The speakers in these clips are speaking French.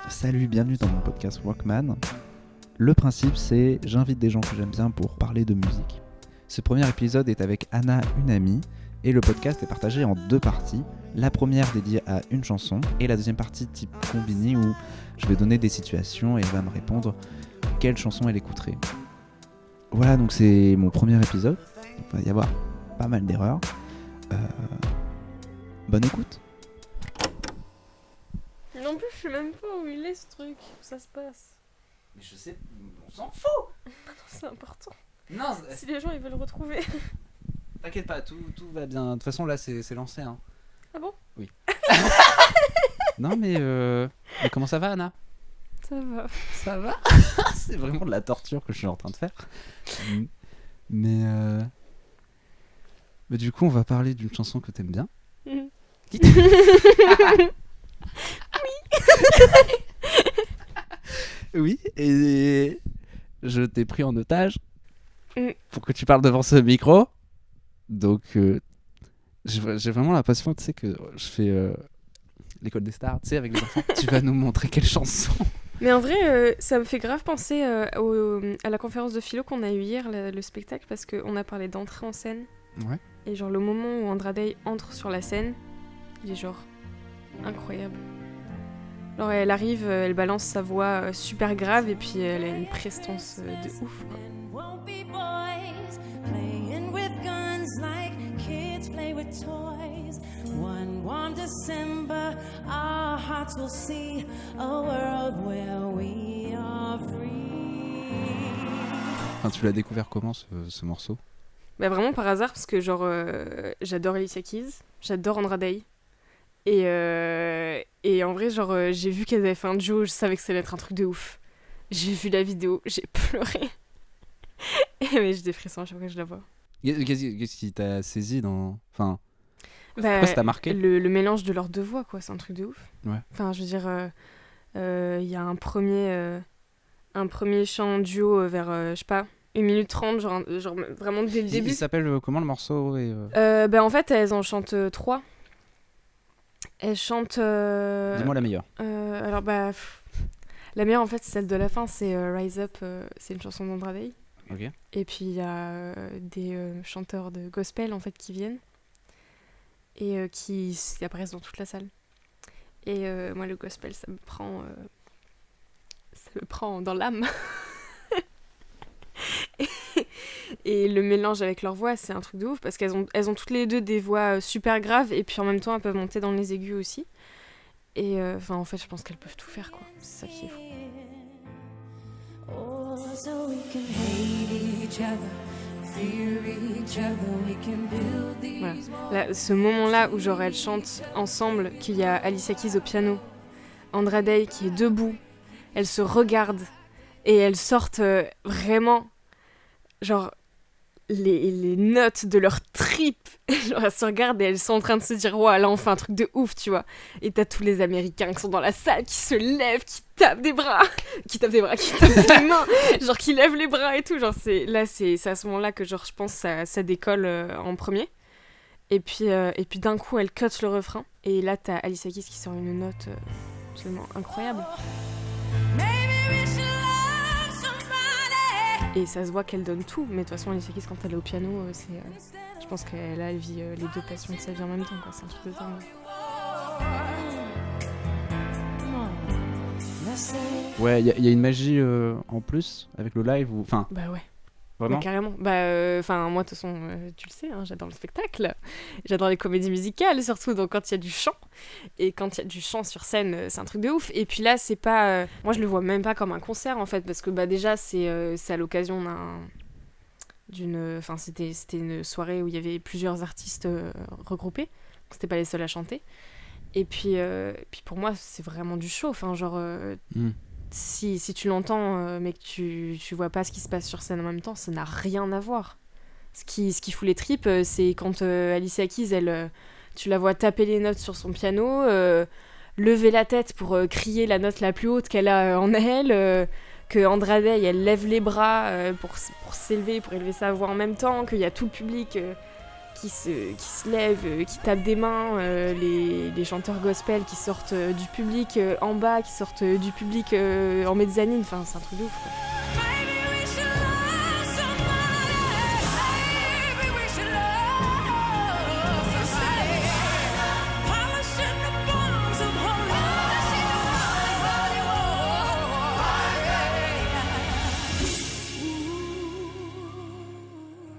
Salut, bienvenue dans mon podcast Walkman. Le principe, c'est j'invite des gens que j'aime bien pour parler de musique. Ce premier épisode est avec Anna, une amie, et le podcast est partagé en deux parties. La première dédiée à une chanson et la deuxième partie type combini où je vais donner des situations et elle va me répondre quelle chanson elle écouterait. Voilà, donc c'est mon premier épisode. Il va y avoir pas mal d'erreurs. Bonne écoute. Non plus, je sais même pas où il est ce truc, où ça se passe. Mais je sais, on s'en fout. Non, c'est important. Non, Si les gens ils veulent le retrouver. t'inquiète pas, tout va bien. De toute façon, là, c'est lancé. Hein. Ah bon? Oui. Non, mais comment ça va, Anna? Ça va. Ça va. C'est vraiment de la torture que je suis en train de faire. Mais du coup, on va parler d'une chanson que t'aimes bien. Mhm. Qui Oui, et je t'ai pris en otage pour que tu parles devant ce micro. Donc, j'ai vraiment l'impression, tu sais, que je fais l'école des stars, tu sais, avec les enfants. Tu vas nous montrer quelle chanson. Mais en vrai, ça me fait grave penser à la conférence de philo qu'on a eu hier, le spectacle, parce qu'on a parlé d'entrée en scène. Ouais. Et genre le moment où Andra Day entre sur la scène, il est genre incroyable. Genre elle arrive, elle balance sa voix super grave et puis elle a une prestance de ouf, quoi. One warm December, our hearts will see a world where we are free. Enfin, tu l'as découvert comment ce morceau? Bah vraiment par hasard parce que genre j'adore Alicia Keys, j'adore Andra Day et en vrai genre j'ai vu qu'elles avaient fait un duo, je savais que ça allait être un truc de ouf. J'ai vu la vidéo, j'ai pleuré. Mais j'ai des frissons à chaque fois que je la vois. Qu'est-ce qui t'a saisi dans... Enfin, Bah, pourquoi ça t'a marqué? le mélange de leurs deux voix, quoi, c'est un truc de ouf. Ouais. Enfin, je veux dire, il y a un premier chant duo vers, je sais pas, 1 minute 30, genre vraiment dès le début. Il s'appelle comment le morceau Bah, en fait, elles en chantent 3. Elles chantent... Dis-moi la meilleure. Alors, bah... La meilleure, en fait, c'est celle de la fin, c'est Rise Up, c'est une chanson d'Andra Day. Ok. Et puis, il y a des chanteurs de gospel, en fait, qui viennent. Et qui apparaissent dans toute la salle. Et moi, le gospel, ça me prend dans l'âme. Et le mélange avec leur voix, c'est un truc de ouf, parce qu'elles ont toutes les deux des voix super graves, et puis en même temps, elles peuvent monter dans les aigus aussi. Et enfin, en fait, je pense qu'elles peuvent tout faire, quoi. C'est ça qui est fou. Oh, so we can hate each other, fear each other, we can build these Voilà. Là, ce moment-là où genre elles chantent ensemble, qu'il y a Alicia Keys au piano, Andra Day qui est debout, elles se regardent et elles sortent vraiment genre les notes de leur trip. Genre elles se regardent et elles sont en train de se dire ouais, là on fait un truc de ouf, tu vois. Et t'as tous les Américains qui sont dans la salle, qui se lèvent, qui tapent des bras, qui tapent des mains, genre qui lèvent les bras et tout. Genre c'est à ce moment-là que genre je pense ça décolle en premier. Et puis d'un coup elle cut le refrain et là t'as Alicia Keys qui sort une note absolument incroyable. Et ça se voit qu'elle donne tout, mais de toute façon Alicia Keys quand elle est au piano, je pense qu'elle vit les deux passions de sa vie en même temps, quoi. C'est un truc de dingue. Ouais, il y a une magie en plus avec le live ou... Enfin, Bah ouais. vraiment. Mais carrément. Bah, moi, de toute façon, tu le sais, hein, j'adore le spectacle. J'adore les comédies musicales, surtout donc, quand il y a du chant. Et quand il y a du chant sur scène, c'est un truc de ouf. Et puis là, c'est pas... moi, je le vois même pas comme un concert, en fait, parce que bah, déjà, c'est à l'occasion d'une... Enfin, c'était une soirée où il y avait plusieurs artistes regroupés. Donc, c'était pas les seuls à chanter. Et puis pour moi, c'est vraiment du show. Enfin, genre... Si tu l'entends mais que tu vois pas ce qui se passe sur scène en même temps, ça n'a rien à voir. Ce qui fout les tripes, c'est quand Alicia Keys, tu la vois taper les notes sur son piano, lever la tête pour crier la note la plus haute qu'elle a en elle, que Andra Day, elle lève les bras pour s'élever, pour élever sa voix en même temps, qu'il y a tout le public qui se lèvent, qui tapent des mains, les chanteurs gospel qui sortent du public en bas, qui sortent du public en mezzanine, enfin c'est un truc de ouf quoi. Maybe we should love somebody. Maybe we should love somebody. Polishing the bones of holy.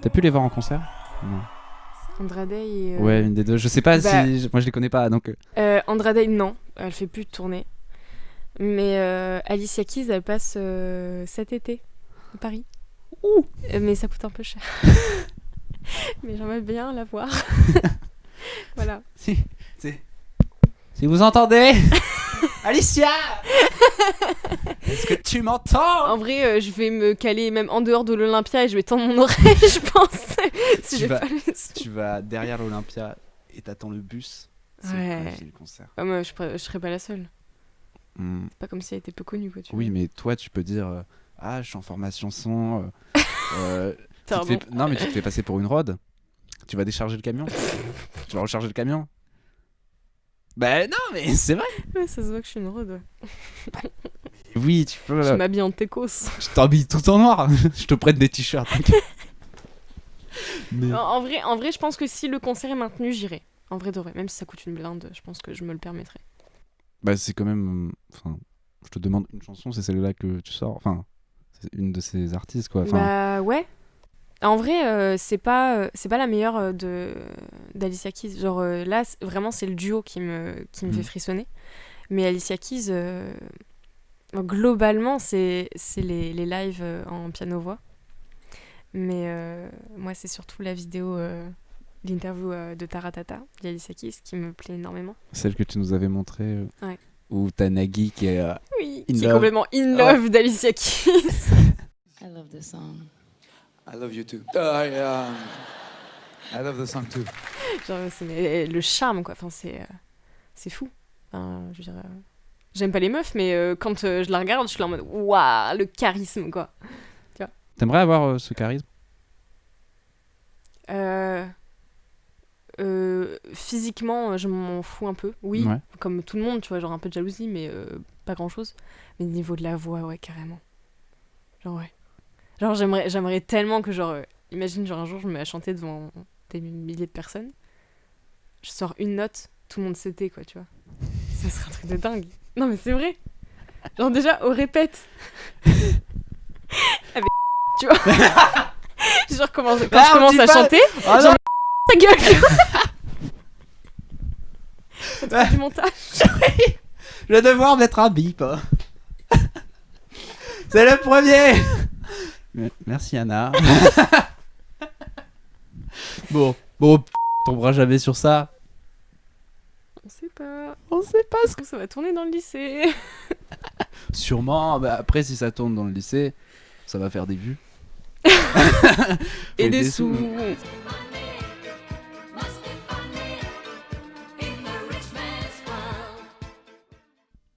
T'as pu les voir en concert? Non. Andrade et... Ouais, une des deux. Je sais pas bah- si... Moi, je les connais pas, donc... Andrade, non, elle fait plus de tournée. Mais Alicia Keys, elle passe cet été à Paris. Mais ça coûte un peu cher. Mais j'aimerais bien la voir. Voilà. Si vous entendez Alicia est-ce que tu m'entends? En vrai, je vais me caler même en dehors de l'Olympia et je vais tendre mon oreille, je pense. Si Tu j'ai vas- pas le son. Tu vas derrière l'Olympia et t'attends le bus. C'est Ouais. le concert. Ah, moi, je serais pas la seule. Hmm. C'est pas comme si elle était peu connue, quoi. Tu Oui, mais toi, tu peux dire ah, je suis en formation son. Tu te Pardon. fais- Non, mais tu te fais passer pour une rod. Tu vas décharger le camion. Tu vas recharger le camion. Ben non, mais c'est vrai. Ouais, ça se voit que je suis une rode, ouais. Oui, tu peux. Je m'habille en techos. Je t'habille tout en noir. Je te prête des t-shirts. Mais... En vrai, je pense que si le concert est maintenu, j'irai. En vrai de vrai, même si ça coûte une blinde, je pense que je me le permettrai. Bah, c'est quand même. Enfin, je te demande une chanson, c'est celle-là que tu sors. Enfin, c'est une de ces artistes, quoi. Enfin, Bah ouais. En vrai, c'est pas la meilleure d'Alicia Keys. Genre là, vraiment, c'est le duo qui me fait frissonner. Mais Alicia Keys, globalement, c'est les lives en piano-voix. Mais moi, c'est surtout la vidéo, l'interview de Taratata d'Alicia Keys qui me plaît énormément. celle que tu nous avais montrée. Ouais. Où t'as Nagui qui est. Oui, In qui est love. complètement in love d'Alicia Keys. I love this song. I love you too. I love the song too. Genre, mais le charme, quoi. Enfin, c'est fou. Enfin, je veux dire, j'aime pas les meufs, mais quand je la regarde, je suis là en mode waouh, le charisme, quoi. T'aimerais avoir ce charisme? Physiquement, je m'en fous un peu. Oui, Ouais. comme tout le monde, tu vois, genre un peu de jalousie, mais pas grand chose. Mais au niveau de la voix, ouais, carrément. Genre, ouais. Genre, j'aimerais tellement que, genre, imagine, genre, un jour, je me mets à chanter devant des milliers de personnes. Je sors une note, tout le monde se tait, quoi, tu vois. Ça serait un truc de dingue. Non, mais c'est vrai. Genre, déjà, au répète. Avec tu vois. Genre, quand je commence à chanter, Ah genre, ta gueule. Ça te fait du montage. Je vais devoir mettre un bip. Hein. C'est le premier. Merci Anna. bon, tombera jamais sur ça. On sait pas. On sait pas Est-ce que ça va tourner dans le lycée? Sûrement. Bah, après, si ça tourne dans le lycée, ça va faire des vues. Et Faut des sous.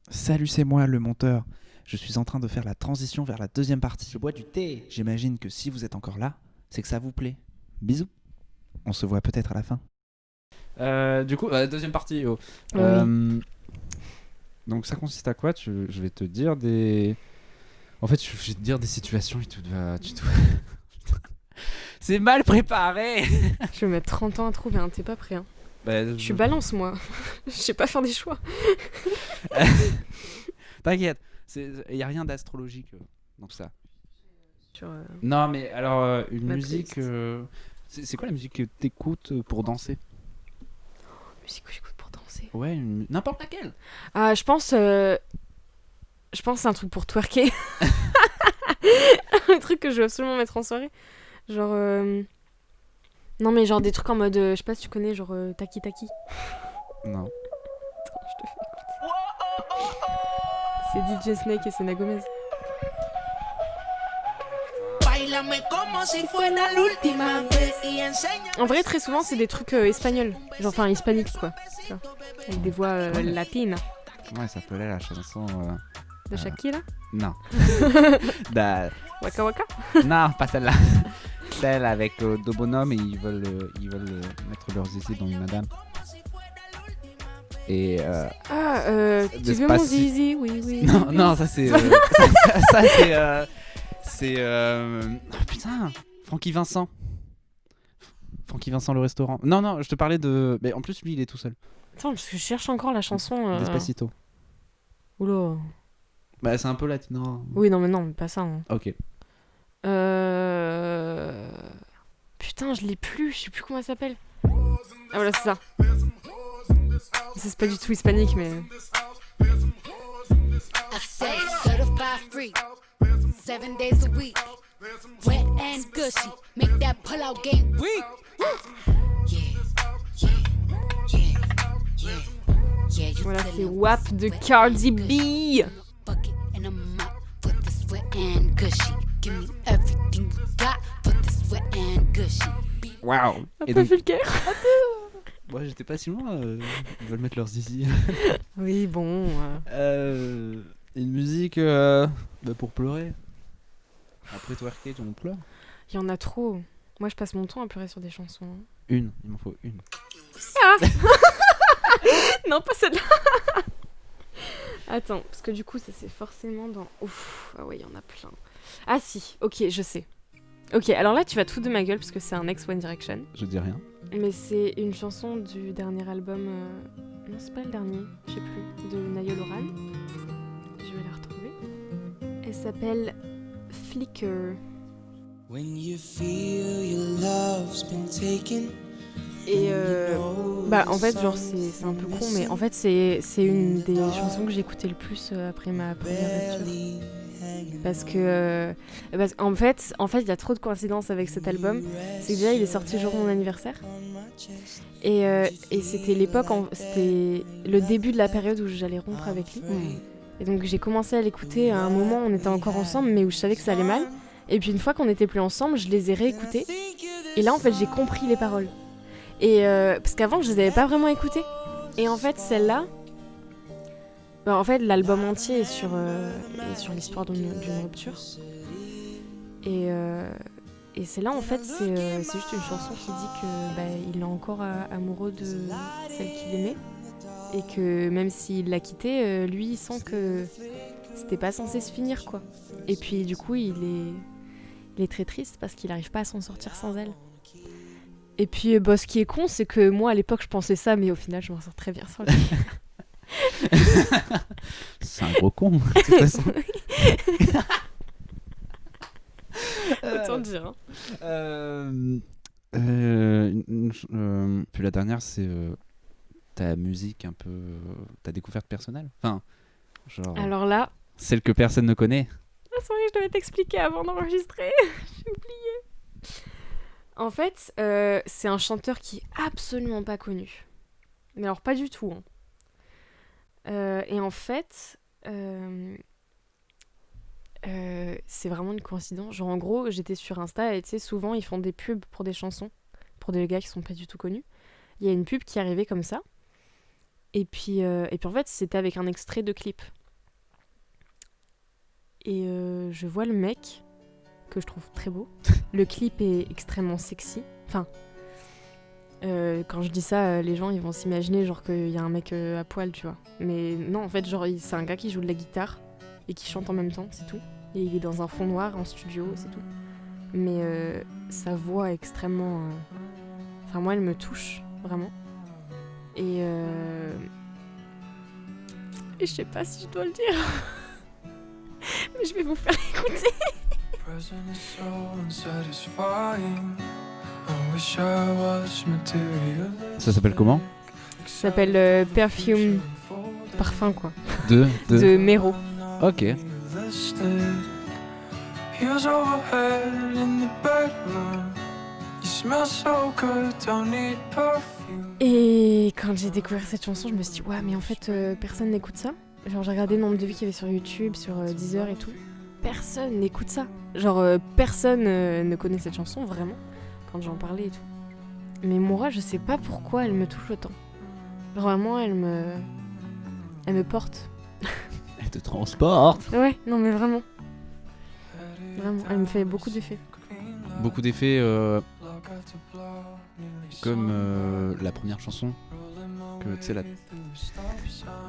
Salut, c'est moi le monteur. Je suis en train de faire la transition vers la deuxième partie. Je bois du thé. J'imagine que si vous êtes encore là, c'est que ça vous plaît. Bisous. On se voit peut-être à la fin. Du coup, deuxième partie. Oh. Oui. Donc ça consiste à quoi? Je vais te dire des... En fait, je vais te dire des situations et C'est mal préparé. Je vais mettre 30 ans à trouver, hein. T'es pas prêt, hein. Bah, Je suis balance, moi. Je sais pas faire des choix. T'inquiète, il n'y a rien d'astrologique dans tout ça. Sur, Non, mais alors, une Matrix. musique... c'est quoi la musique que t'écoutes pour danser? musique que j'écoute pour danser. Ouais, n'importe laquelle. Ah, je pense que c'est un truc pour twerker. Un truc que je veux absolument mettre en soirée. Genre... Non, mais genre des trucs en mode... je sais pas si tu connais, genre Taki Taki. Non. Attends, je te fais écouter. C'est DJ Snake et Selena Gomez. Báilame como si fuera la última vez y enseña. En vrai, très souvent, c'est des trucs espagnols. Genre, enfin, hispaniques, quoi. Tu vois, avec des voix latines. Comment elle s'appelait la chanson De Shakira. Non. Da- Waka Waka. Non, pas celle-là. hôtel avec deux bonhommes et ils veulent mettre leurs zizi dans une madame. Et Tu veux mon Despacito. zizi? Oui, oui. non, ça c'est c'est oh, putain, Francky Vincent le restaurant. Non, je te parlais de, mais en plus lui il est tout seul. Attends, parce que je cherche encore la chanson. Despacito. Oula. Bah c'est un peu latino. Oui, non, mais pas ça. Hein. Ok. Putain, je l'ai plus. Je sais plus comment elle s'appelle. Ah voilà, c'est ça. Ça, c'est pas du tout hispanique, mais. I say certified free, 7 days a week, wet and gushy, make that pull-out game weak. Yeah, you Voilà, c'est feeling WAP de Cardi B. bucket and a mop for this wet and gushy. Give me everything you got for this wet and gushy. Waouh. Un Et peu donc, vulgaire. moi j'étais pas si loin. Ils veulent mettre leurs zizi. Oui, bon. Une musique pour pleurer. Après twerker, on pleure. Il y en a trop. Moi, je passe mon temps à pleurer sur des chansons. Hein. Il m'en faut une. Non, pas celle-là. Attends, parce que du coup, ça c'est forcément dans. Ouf, ah ouais, il y en a plein. Ah si, ok, je sais. Ok, alors là, tu vas te foutre de ma gueule parce que c'est un ex One Direction. Je dis rien. Mais c'est une chanson du dernier album. Non, c'est pas le dernier, je sais plus. De Niall Horan. Je vais la retrouver. Elle s'appelle Flicker. When you feel your love's been taken. Et bah en fait genre c'est un peu con mais en fait c'est une des chansons que j'écoutais le plus après ma première rupture parce que en fait il y a trop de coïncidences avec cet album. C'est que déjà il est sorti le jour de mon anniversaire et c'était l'époque c'était le début de la période où j'allais rompre avec lui et donc j'ai commencé à l'écouter à un moment où on était encore ensemble mais où je savais que ça allait mal et puis une fois qu'on n'était plus ensemble je les ai réécoutés et là en fait j'ai compris les paroles. Et parce qu'avant je les avais pas vraiment écoutées. Et en fait celle-là, en fait l'album entier est sur l'histoire d'une rupture. Et celle-là en fait c'est juste une chanson qui dit que il est encore amoureux de celle qu'il aimait et que même s'il l'a quittée, lui il sent que c'était pas censé se finir quoi. Et puis du coup il est très triste parce qu'il arrive pas à s'en sortir sans elle. Et puis, ce qui est con, c'est que moi, à l'époque, je pensais ça, mais au final, je m'en sors très bien sans lui. C'est un gros con, de toute façon. Autant dire. Puis la dernière, c'est ta musique un peu... ta découverte personnelle. Enfin, genre... Alors là... celle que personne ne connaît. Ah, c'est vrai que je devais t'expliquer avant d'enregistrer. J'ai oublié. En fait, c'est un chanteur qui est absolument pas connu. Mais alors pas du tout. Hein. Et en fait, c'est vraiment une coïncidence. Genre en gros, j'étais sur Insta et tu sais, souvent ils font des pubs pour des chansons, pour des gars qui sont pas du tout connus. Il y a une pub qui arrivait comme ça. Et puis en fait, c'était avec un extrait de clip. Et je vois le mec... que je trouve très beau. Le clip est extrêmement sexy. Enfin, quand je dis ça, les gens ils vont s'imaginer genre qu'il y a un mec à poil, tu vois. Mais non, en fait, genre c'est un gars qui joue de la guitare et qui chante en même temps, c'est tout. Et il est dans un fond noir en studio, c'est tout. Mais sa voix est extrêmement... Enfin, moi, elle me touche, vraiment. Et je sais pas si je dois le dire. Mais je vais vous faire écouter. Ça s'appelle comment ? Ça s'appelle Perfume, parfum quoi, de Mero. Ok. Et quand j'ai découvert cette chanson, je me suis dit ouais mais en fait personne n'écoute ça. Genre j'ai regardé le nombre de vues qu'il y avait sur YouTube, sur Deezer et tout. Personne n'écoute ça. Genre personne ne connaît cette chanson vraiment quand j'en parlais et tout. Mais moi je sais pas pourquoi elle me touche autant. Genre vraiment elle me porte. Elle te transporte. Ouais, non mais vraiment. Vraiment, elle me fait beaucoup d'effets. beaucoup d'effets, comme la première chanson, que tu sais,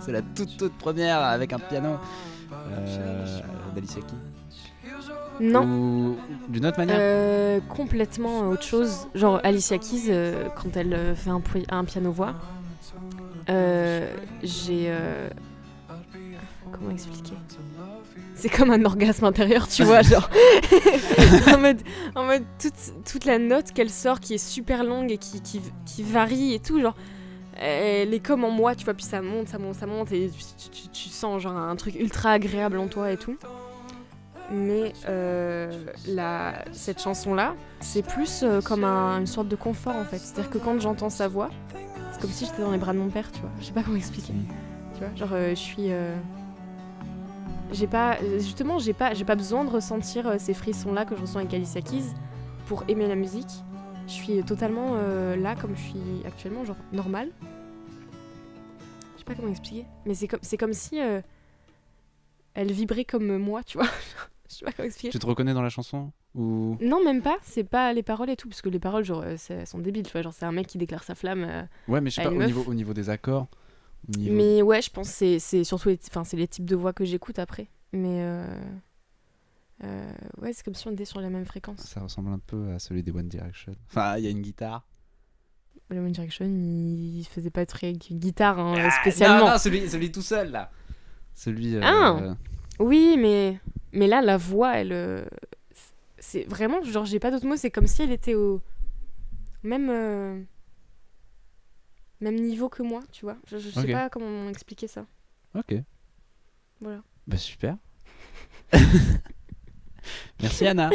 c'est la toute première avec un piano d'Alicia Keys. Non. Ou d'une autre manière. Complètement autre chose. Genre Alicia Keys, quand elle fait un piano-voix, j'ai... Comment expliquer ? C'est comme un orgasme intérieur, tu vois, genre... en mode toute la note qu'elle sort qui est super longue et qui varie et tout, genre... Elle est comme en moi, tu vois, puis ça monte et tu sens genre un truc ultra agréable en toi et tout. Mais cette chanson-là, c'est plus comme une sorte de confort en fait. C'est-à-dire que quand j'entends sa voix, c'est comme si j'étais dans les bras de mon père, tu vois. Je sais pas comment expliquer. Tu vois, genre je suis... J'ai pas besoin de ressentir ces frissons-là que je ressens avec Alicia Keys pour aimer la musique. Je suis totalement là comme je suis actuellement, genre normale. Je sais pas comment expliquer. Mais c'est comme si elle vibrait comme moi, tu vois. Je sais pas comment expliquer. Tu te reconnais dans la chanson ou... Non, même pas. C'est pas les paroles et tout, parce que les paroles, genre, elles sont débiles, tu vois. Genre, c'est un mec qui déclare sa flamme. Ouais, mais je sais à pas, une meuf. au niveau des accords. Mais ouais, je pense que c'est surtout c'est les types de voix que j'écoute après. Mais ouais, c'est comme si on était sur la même fréquence. Ça ressemble un peu à celui des One Direction. Enfin, il y a une guitare. Le One Direction, il faisait pas très guitare spécialement. Non, celui tout seul là. Celui. Oui, mais là, la voix, elle. C'est vraiment, genre, j'ai pas d'autres mots, c'est comme si elle était au même niveau que moi, tu vois. Je sais pas comment expliquer ça. Ok. Voilà. Bah super. Merci Anna.